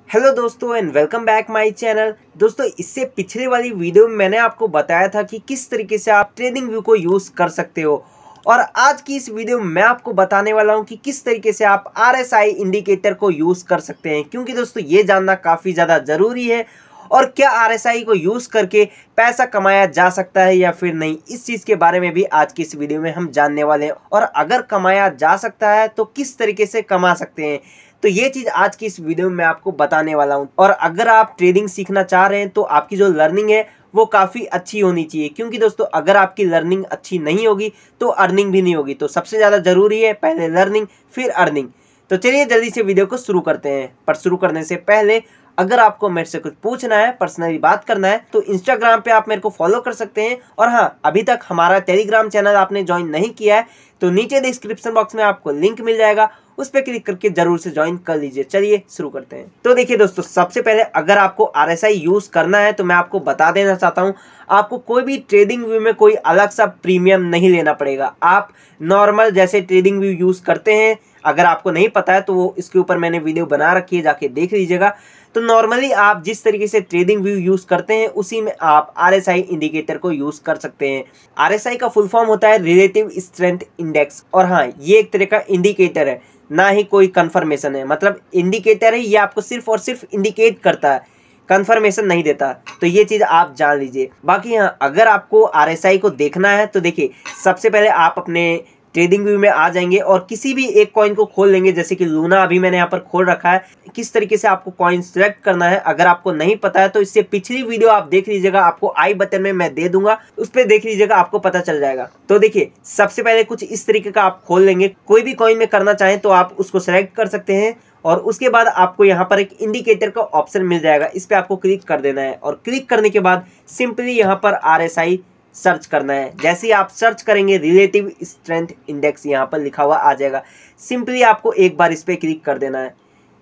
Hello दोस्तों and welcome back my channel. दोस्तों इससे पिछले वाली वीडियो में मैंने आपको बताया था कि किस तरीके से आप ट्रेडिंग व्यू को यूज़ कर सकते हो, और आज की इस वीडियो में मैं आपको बताने वाला हूं कि किस तरीके से आप RSI इंडिकेटर को यूज़ कर सकते हैं। क्योंकि दोस्तों ये जानना काफ़ी ज़्यादा ज़रूरी है, और क्या RSI को यूज़ करके पैसा कमाया जा सकता है या फिर नहीं, इस चीज़ के बारे में भी आज की इस वीडियो में हम जानने वाले हैं। और अगर कमाया जा सकता है तो किस तरीके से कमा सकते हैं, तो ये चीज़ आज की इस वीडियो में मैं आपको बताने वाला हूँ। और अगर आप ट्रेडिंग सीखना चाह रहे हैं तो आपकी जो लर्निंग है वो काफ़ी अच्छी होनी चाहिए। क्योंकि दोस्तों अगर आपकी लर्निंग अच्छी नहीं होगी तो अर्निंग भी नहीं होगी। तो सबसे ज़्यादा ज़रूरी है पहले लर्निंग फिर अर्निंग। तो चलिए जल्दी से वीडियो को शुरू करते हैं। पर शुरू करने से पहले अगर आपको मेरे से कुछ पूछना है, पर्सनली बात करना है, तो इंस्टाग्राम पे आप मेरे को फॉलो कर सकते हैं। और हाँ, अभी तक हमारा टेलीग्राम चैनल आपने ज्वाइन नहीं किया है तो नीचे डिस्क्रिप्शन बॉक्स में आपको लिंक मिल जाएगा, उस पर क्लिक करके जरूर से ज्वाइन कर लीजिए। चलिए शुरू करते हैं। तो देखिए दोस्तों, सबसे पहले अगर आपको RSI यूज़ करना है तो मैं आपको बता देना चाहता हूँ, आपको कोई भी ट्रेडिंग व्यू में कोई अलग सा प्रीमियम नहीं लेना पड़ेगा। आप नॉर्मल जैसे ट्रेडिंग व्यू यूज़ करते हैं, अगर आपको नहीं पता है तो वो इसके ऊपर मैंने वीडियो बना रखी है, जाके देख लीजिएगा। तो नॉर्मली आप जिस तरीके से ट्रेडिंग व्यू यूज़ करते हैं उसी में आप RSI इंडिकेटर को यूज़ कर सकते हैं। RSI का फुल फॉर्म होता है रिलेटिव स्ट्रेंथ इंडेक्स। और हाँ, ये एक तरह का इंडिकेटर है, ना ही कोई कंफर्मेशन है। मतलब इंडिकेटर है, ये आपको सिर्फ और सिर्फ इंडिकेट करता है, कंफर्मेशन नहीं देता। तो ये चीज़ आप जान लीजिए। बाकी हाँ, अगर आपको RSI को देखना है तो देखिए, सबसे पहले आप अपने ट्रेडिंग व्यू में आ जाएंगे और किसी भी एक कॉइन को खोल लेंगे। जैसे कि लूना अभी मैंने यहाँ पर खोल रखा है। किस तरीके से आपको कॉइन सेलेक्ट करना है अगर आपको नहीं पता है तो इससे पिछली वीडियो आप देख लीजिएगा, आपको आई बटन में मैं दे दूंगा, उस पर देख लीजिएगा, आपको पता चल जाएगा। तो देखिए, सबसे पहले कुछ इस तरीके का आप खोल लेंगे। कोई भी कॉइन में करना चाहें तो आप उसको सेलेक्ट कर सकते हैं, और उसके बाद आपको यहाँ पर एक इंडिकेटर का ऑप्शन मिल जाएगा, इस पर आपको क्लिक कर देना है। और क्लिक करने के बाद सिंपली यहाँ पर RSI सर्च करना है। जैसे ही आप सर्च करेंगे रिलेटिव स्ट्रेंथ इंडेक्स यहाँ पर लिखा हुआ आ जाएगा। सिंपली आपको एक बार इस पर क्लिक कर देना है।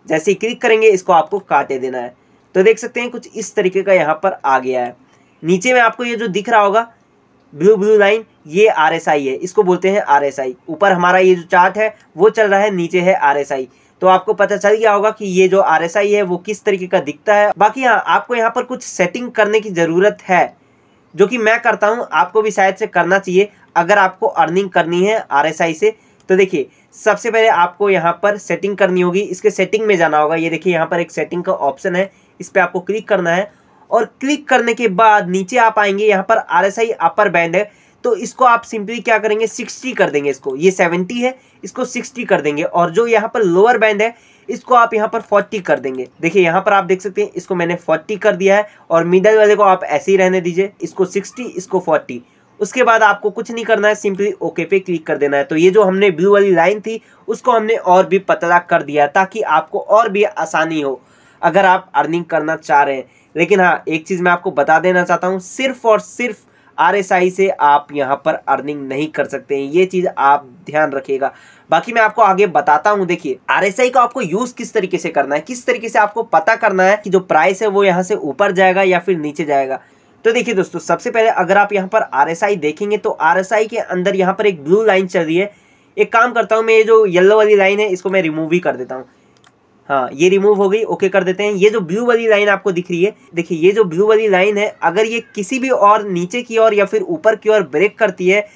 जैसे ही क्लिक करेंगे इसको आपको काटे देना है। तो देख सकते हैं कुछ इस तरीके का यहाँ पर आ गया है। नीचे में आपको ये जो दिख रहा होगा ब्लू लाइन, ये RSI है, इसको बोलते हैं RSI। ऊपर हमारा ये जो चार्ट है वो चल रहा है, नीचे है RSI। तो आपको पता चल गया होगा कि ये जो RSI है वो किस तरीके का दिखता है। बाकी हाँ, आपको यहाँ पर कुछ सेटिंग करने की ज़रूरत है, जो कि मैं करता हूं, आपको भी शायद से करना चाहिए अगर आपको अर्निंग करनी है RSI से। तो देखिए, सबसे पहले आपको यहां पर सेटिंग करनी होगी, इसके सेटिंग में जाना होगा। ये देखिए यहाँ पर एक सेटिंग का ऑप्शन है, इस पर आपको क्लिक करना है। और क्लिक करने के बाद नीचे आप आएंगे, यहाँ पर RSI अपर बैंड है, तो इसको आप सिंपली क्या करेंगे, 60 कर देंगे। इसको, ये 70 है, इसको 60 कर देंगे। और जो यहाँ पर लोअर बैंड है इसको आप यहाँ पर 40 कर देंगे। देखिए यहाँ पर आप देख सकते हैं, इसको मैंने 40 कर दिया है। और मिडल वाले को आप ऐसे ही रहने दीजिए, इसको 60, इसको 40। उसके बाद आपको कुछ नहीं करना है, सिंपली ओके पे क्लिक कर देना है। तो ये जो हमने ब्लू वाली लाइन थी उसको हमने और भी पतला कर दिया, ताकि आपको और भी आसानी हो अगर आप अर्निंग करना चाह रहे हैं। लेकिन हाँ, एक चीज़ मैं आपको बता देना चाहता हूँ, सिर्फ और सिर्फ RSI से आप यहाँ पर अर्निंग नहीं कर सकते हैं, ये चीज़ आप ध्यान रखिएगा। बाकी मैं आपको आगे बताता हूँ। देखिए, RSI को आपको यूज़ किस तरीके से करना है, किस तरीके से आपको पता करना है कि जो प्राइस है वो यहाँ से ऊपर जाएगा या फिर नीचे जाएगा। तो देखिए दोस्तों, सबसे पहले अगर आप यहाँ पर RSI देखेंगे तो RSI के अंदर यहाँ पर एक ब्लू लाइन चल रही है। एक काम करता हूँ, मैं ये जो येलो वाली लाइन है इसको मैं रिमूव ही कर देता हूँ। हाँ, ये रिमूव हो गई, ओके कर देते हैं। ये जो ब्लू वाली लाइन आपको दिख रही है, देखिए ये जो ब्लू वाली लाइन है, अगर ये किसी भी और नीचे की ओर या फिर ऊपर की ओर ब्रेक करती है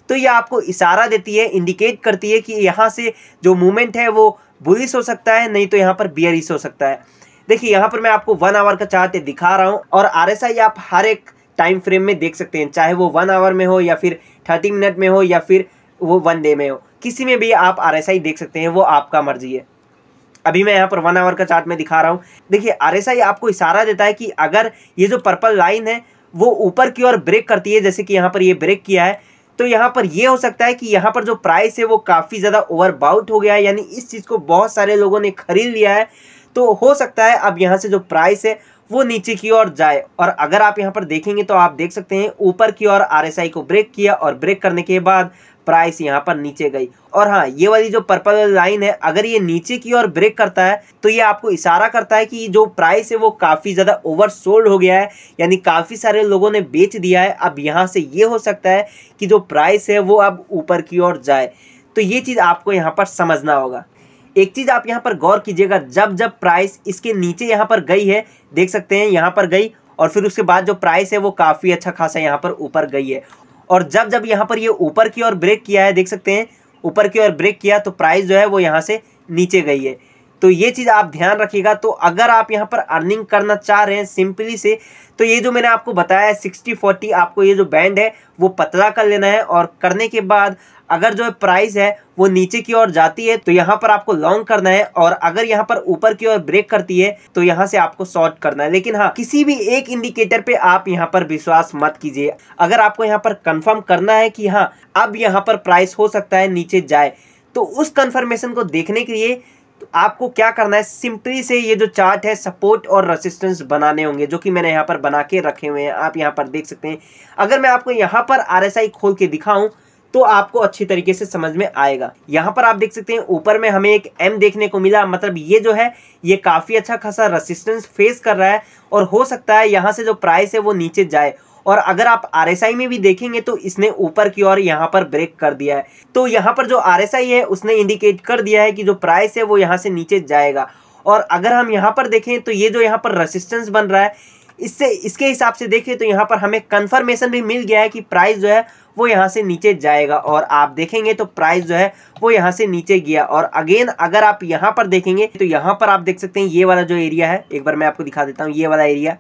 तो ये आपको इशारा देती है, इंडिकेट करती है कि यहाँ से जो मूवमेंट है वो बुलिश हो सकता है, नहीं तो यहाँ पर बियरिश हो सकता है। देखिए यहाँ पर मैं आपको 1 आवर का चार्ट दिखा रहा हूँ, और RSI आप हर एक टाइम फ्रेम में देख सकते हैं, चाहे वो 1 आवर में हो या फिर 30 मिनट में हो या फिर वो 1 डे में हो, किसी में भी आप RSI देख सकते हैं, वो आपका मर्जी है। अभी मैं यहाँ पर 1 आवर का चार्ट में दिखा रहा हूँ। देखिए RSI आपको इशारा देता है कि अगर ये जो पर्पल लाइन है वो ऊपर की ओर ब्रेक करती है, जैसे कि यहाँ पर ये ब्रेक किया है, तो यहाँ पर ये हो सकता है कि यहाँ पर जो प्राइस है वो काफ़ी ज़्यादा ओवरबाउट हो गया है, यानी इस चीज़ को बहुत सारे लोगों ने खरीद लिया है। तो हो सकता है अब यहाँ से जो प्राइस है वो नीचे की ओर जाए। और अगर आप यहाँ पर देखेंगे तो आप देख सकते हैं ऊपर की ओर RSI को ब्रेक किया, और ब्रेक करने के बाद प्राइस यहाँ पर नीचे गई। और हाँ, ये वाली जो पर्पल लाइन है, अगर ये नीचे की ओर ब्रेक करता है तो ये आपको इशारा करता है कि जो प्राइस है वो काफ़ी ज़्यादा ओवरसोल्ड हो गया है, यानी काफ़ी सारे लोगों ने बेच दिया है। अब यहाँ से ये हो सकता है कि जो प्राइस है वो अब ऊपर की ओर जाए। तो ये चीज़ आपको यहाँ पर समझना होगा। एक चीज़ आप यहाँ पर गौर कीजिएगा, जब जब प्राइस इसके नीचे यहाँ पर गई है, देख सकते हैं यहाँ पर गई और फिर उसके बाद जो प्राइस है वो काफ़ी अच्छा खासा यहाँ पर ऊपर गई है। और जब जब यहाँ पर ये ऊपर की ओर ब्रेक किया है, देख सकते हैं ऊपर की ओर ब्रेक किया तो प्राइस जो है वो यहाँ से नीचे गई है। तो ये चीज़ आप ध्यान रखिएगा। तो अगर आप यहाँ पर अर्निंग करना चाह रहे हैं सिंपली से, तो ये जो मैंने आपको बताया 60-40, आपको ये जो बैंड है वो पतला कर लेना है और करने के बाद अगर जो प्राइस है वो नीचे की ओर जाती है तो यहाँ पर आपको लॉन्ग करना है, और अगर यहाँ पर ऊपर की ओर ब्रेक करती है तो यहाँ से आपको शॉर्ट करना है। लेकिन हाँ, किसी भी एक इंडिकेटर पे आप यहाँ पर विश्वास मत कीजिए। अगर आपको यहाँ पर कंफर्म करना है कि हाँ अब यहाँ पर प्राइस हो सकता है नीचे जाए, तो उस कंफर्मेशन को देखने के लिए तो आपको क्या करना है, सिंपली से ये जो चार्ट है सपोर्ट और रेसिस्टेंस बनाने होंगे, जो कि मैंने यहाँ पर बना के रखे हुए हैं। आप यहाँ पर देख सकते हैं। अगर मैं आपको यहाँ पर RSI खोल के दिखाऊं तो आपको अच्छी तरीके से समझ में आएगा। यहाँ पर आप देख सकते हैं ऊपर में हमें एक M देखने को मिला, मतलब ये जो है ये काफ़ी अच्छा खासा रेसिस्टेंस फेस कर रहा है और हो सकता है यहाँ से जो प्राइस है वो नीचे जाए। और अगर आप RSI में भी देखेंगे तो इसने ऊपर की ओर यहाँ पर ब्रेक कर दिया है। तो यहाँ पर जो RSI है उसने इंडिकेट कर दिया है कि जो प्राइस है वो यहाँ से नीचे जाएगा। और अगर हम यहाँ पर देखें तो ये जो यहाँ पर रेसिस्टेंस बन रहा है, इससे इसके हिसाब से देखें तो यहाँ पर हमें कंफर्मेशन भी मिल गया है कि प्राइस जो है वो यहाँ से नीचे जाएगा। और आप देखेंगे तो प्राइस जो है वो यहाँ से नीचे गया। और अगेन अगर आप यहाँ पर देखेंगे तो यहाँ पर आप देख सकते हैं ये वाला जो एरिया है, एक बार मैं आपको दिखा देता हूँ। ये वाला एरिया,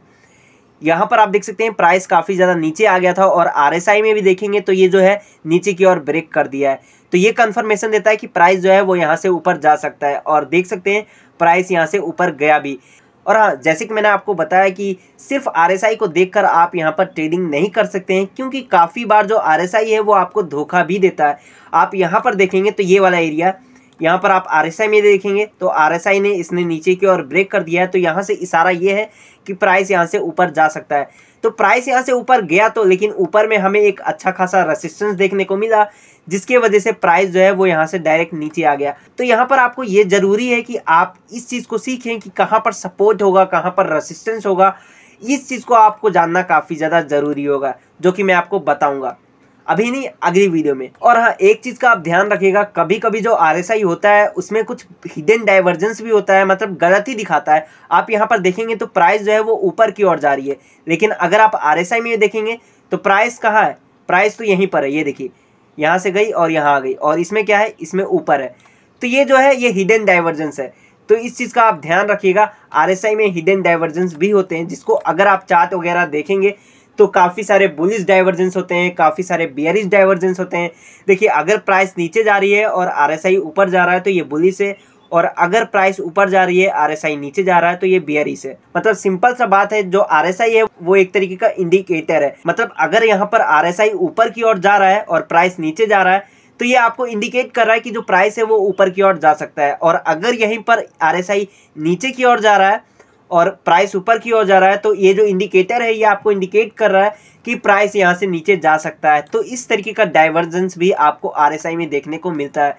यहाँ पर आप देख सकते हैं प्राइस काफ़ी ज़्यादा नीचे आ गया था और RSI में भी देखेंगे तो ये जो है नीचे की ओर ब्रेक कर दिया है। तो ये कंफर्मेशन देता है कि प्राइस जो है वो यहाँ से ऊपर जा सकता है। और देख सकते हैं प्राइस यहाँ से ऊपर गया भी। और हाँ, जैसे कि मैंने आपको बताया कि सिर्फ RSI को देखकर आप यहाँ पर ट्रेडिंग नहीं कर सकते हैं, क्योंकि काफ़ी बार जो RSI है वो आपको धोखा भी देता है। आप यहाँ पर देखेंगे तो ये वाला एरिया, यहाँ पर आप RSI में देखेंगे तो RSI ने इसने नीचे की ओर ब्रेक कर दिया है। तो यहाँ से इशारा ये है कि प्राइस यहाँ से ऊपर जा सकता है। तो प्राइस यहाँ से ऊपर गया तो, लेकिन ऊपर में हमें एक अच्छा खासा रेसिस्टेंस देखने को मिला, जिसके वजह से प्राइस जो है वो यहाँ से डायरेक्ट नीचे आ गया। तो यहाँ पर आपको ये ज़रूरी है कि आप इस चीज़ को सीखें कि कहाँ पर सपोर्ट होगा, कहाँ पर रेसिस्टेंस होगा। इस चीज़ को आपको जानना काफ़ी ज़्यादा ज़रूरी होगा, जो कि मैं आपको बताऊँगा अभी नहीं, अगली वीडियो में। और हाँ, एक चीज़ का आप ध्यान रखिएगा, कभी कभी जो RSI होता है उसमें कुछ हिडन डाइवर्जेंस भी होता है, मतलब गलत ही दिखाता है। आप यहाँ पर देखेंगे तो प्राइस जो है वो ऊपर की ओर जा रही है, लेकिन अगर आप RSI में देखेंगे तो प्राइस कहाँ है, प्राइस तो यहीं पर है। ये देखिए, यहाँ से गई और यहाँ आ गई, और इसमें क्या है, इसमें ऊपर है। तो ये जो है ये हिडन डाइवर्जेंस है। तो इस चीज़ का आप ध्यान रखिएगा। RSI में हिडन डाइवर्जेंस भी होते हैं, जिसको अगर आप चार्ट वगैरह देखेंगे तो काफ़ी सारे बुलिश डाइवर्जेंस होते हैं, काफ़ी सारे बियरिश डाइवर्जेंस होते हैं। देखिए, अगर प्राइस नीचे जा रही है और RSI ऊपर जा रहा है तो ये बुलिश है, और अगर प्राइस ऊपर जा रही है RSI नीचे जा रहा है तो ये बियरिश है। मतलब सिंपल सा बात है, जो RSI है वो एक तरीके का इंडिकेटर है। मतलब अगर यहाँ पर RSI ऊपर की ओर जा रहा है और प्राइस नीचे जा रहा है तो ये आपको इंडिकेट कर रहा है कि जो प्राइस है वो ऊपर की ओर जा सकता है। और अगर यहीं पर RSI नीचे की ओर जा रहा है और प्राइस ऊपर की ओर जा रहा है तो ये जो इंडिकेटर है ये आपको इंडिकेट कर रहा है कि प्राइस यहाँ से नीचे जा सकता है। तो इस तरीके का डाइवर्जेंस भी आपको RSI में देखने को मिलता है।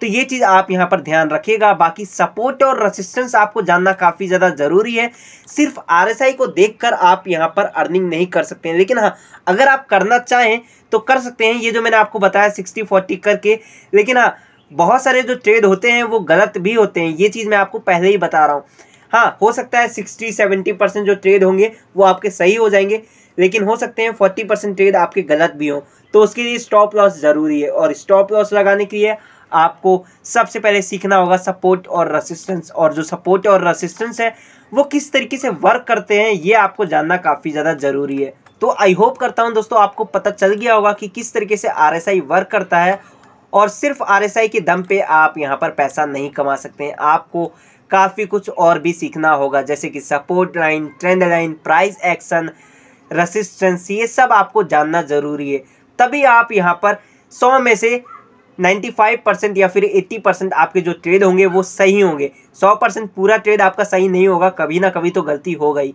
तो ये चीज़ आप यहाँ पर ध्यान रखिएगा। बाकी सपोर्ट और रेसिस्टेंस आपको जानना काफ़ी ज़्यादा ज़रूरी है। सिर्फ RSI को देखकर आप यहाँ पर अर्निंग नहीं कर सकते हैं, लेकिन हाँ, अगर आप करना चाहें तो कर सकते हैं, ये जो मैंने आपको बताया 60-40 करके। लेकिन हाँ, बहुत सारे जो ट्रेड होते हैं वो गलत भी होते हैं, ये चीज़ मैं आपको पहले ही बता रहा हूँ। हाँ, हो सकता है 60-70% जो ट्रेड होंगे वो आपके सही हो जाएंगे, लेकिन हो सकते हैं 40% ट्रेड आपके गलत भी हों। तो उसके लिए स्टॉप लॉस ज़रूरी है, और स्टॉप लॉस लगाने के लिए आपको सबसे पहले सीखना होगा सपोर्ट और रेसिस्टेंस। और जो सपोर्ट और रेसिस्टेंस है वो किस तरीके से वर्क करते हैं ये आपको जानना काफ़ी ज़्यादा ज़रूरी है। तो आई होप करता हूँ दोस्तों आपको पता चल गया होगा कि किस तरीके से RSI वर्क करता है। और सिर्फ RSI के दम पे आप यहाँ पर पैसा नहीं कमा सकते हैं, आपको काफ़ी कुछ और भी सीखना होगा, जैसे कि support line, trend line, price action, resistance, ये सब आपको जानना ज़रूरी है। तभी आप यहाँ पर 100 में से 95% या फिर 80% आपके जो ट्रेड होंगे वो सही होंगे। 100% पूरा ट्रेड आपका सही नहीं होगा, कभी ना कभी तो गलती हो गई।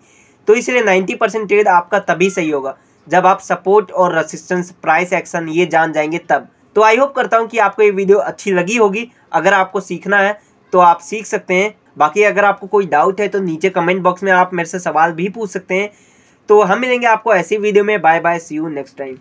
तो इसलिए 90% ट्रेड आपका तभी सही होगा जब आप सपोर्ट और रेसिस्टेंस, प्राइस एक्शन ये जान जाएंगे तब। तो आई होप करता हूँ कि आपको ये वीडियो अच्छी लगी होगी। अगर आपको सीखना है तो आप सीख सकते हैं। बाकी अगर आपको कोई डाउट है तो नीचे कमेंट बॉक्स में आप मेरे से सवाल भी पूछ सकते हैं। तो हम मिलेंगे आपको ऐसी वीडियो में। Bye bye, see you next time.